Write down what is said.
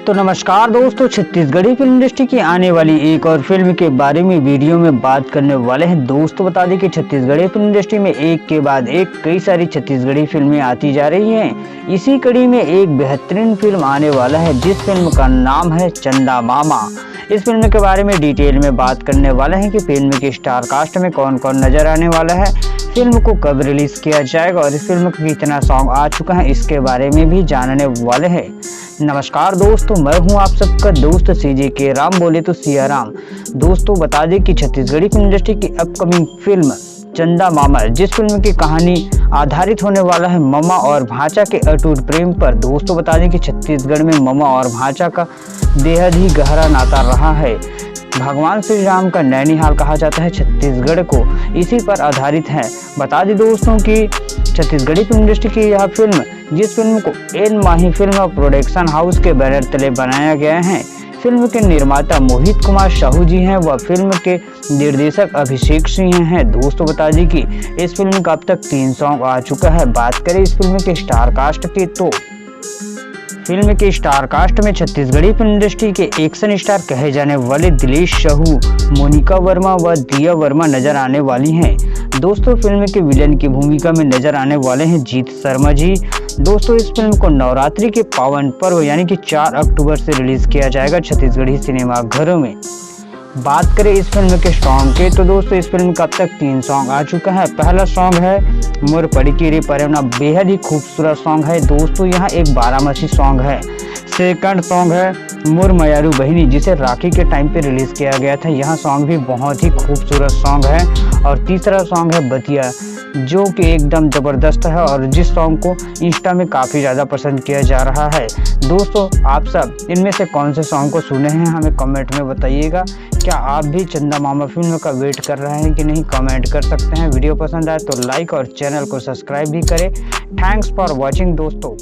तो नमस्कार दोस्तों, छत्तीसगढ़ी फिल्म इंडस्ट्री की आने वाली एक और फिल्म के बारे में वीडियो में बात करने वाले हैं। दोस्तों बता दें कि छत्तीसगढ़ी फिल्म इंडस्ट्री में एक के बाद एक कई सारी छत्तीसगढ़ी फिल्में आती जा रही हैं। इसी कड़ी में एक बेहतरीन फिल्म आने वाला है जिस फिल्म का नाम है चंदा मामा। इस फिल्म के बारे में डिटेल में बात करने वाले हैं कि फिल्म के स्टार कास्ट में कौन कौन नजर आने वाला है, फिल्म को कब रिलीज किया जाएगा और इस फिल्म का कितना सॉन्ग आ चुका है, इसके बारे में भी जानने वाले हैं। नमस्कार दोस्तों, मैं हूं आप सबका दोस्त सीजे के राम, बोले तो सिया राम। दोस्तों बता दें कि छत्तीसगढ़ी फिल्म इंडस्ट्री की अपकमिंग फिल्म चंदा मामा, जिस फिल्म की कहानी आधारित होने वाला है ममा और भांचा के अटूट प्रेम पर। दोस्तों बता दें कि छत्तीसगढ़ में ममा और भांचा का बेहद ही गहरा नाता रहा है। भगवान श्री राम का नैनीहाल कहा जाता है छत्तीसगढ़ को, इसी पर आधारित है। बता दें दोस्तों कि छत्तीसगढ़ी फिल्म इंडस्ट्री की यह फिल्म, जिस फिल्म को एन माही फिल्म प्रोडक्शन हाउस के बैनर तले बनाया गया है। फिल्म के निर्माता मोहित कुमार साहू जी हैं व फिल्म के निर्देशक अभिषेक सिंह हैं। दोस्तों बता दें कि इस फिल्म का अब तक 3 सॉन्ग आ चुका है। बात करें इस फिल्म के स्टार कास्ट की, तो फिल्म के स्टार कास्ट में छत्तीसगढ़ी फिल्म इंडस्ट्री के एक्शन स्टार कहे जाने वाले दिलेश साहू, मोनिका वर्मा व दिया वर्मा नजर आने वाली हैं। दोस्तों फिल्म के विलेन की भूमिका में नजर आने वाले हैं जीत शर्मा जी। दोस्तों इस फिल्म को नवरात्रि के पावन पर्व यानी कि 4 अक्टूबर से रिलीज किया जाएगा छत्तीसगढ़ी सिनेमा घरों में। बात करें इस फिल्म के सॉन्ग के, तो दोस्तों इस फिल्म का अब तक 3 सॉन्ग आ चुका है। पहला सॉन्ग है मोर पड़की रे परवना, बेहद ही खूबसूरत सॉन्ग है दोस्तों, यहाँ एक बारामासी सॉन्ग है। सेकंड सॉन्ग है मोर मयारू बहिनी, जिसे राखी के टाइम पे रिलीज किया गया था, यह सॉन्ग भी बहुत ही खूबसूरत सॉन्ग है। और तीसरा सॉन्ग है बतिया, जो कि एकदम ज़बरदस्त है और जिस सॉन्ग को इंस्टा में काफ़ी ज़्यादा पसंद किया जा रहा है। दोस्तों आप सब इनमें से कौन से सॉन्ग को सुने हैं हमें कमेंट में बताइएगा। क्या आप भी चंदा मामा फिल्म का वेट कर रहे हैं कि नहीं, कमेंट कर सकते हैं। वीडियो पसंद आए तो लाइक और चैनल को सब्सक्राइब भी करें। थैंक्स फॉर वॉचिंग दोस्तों।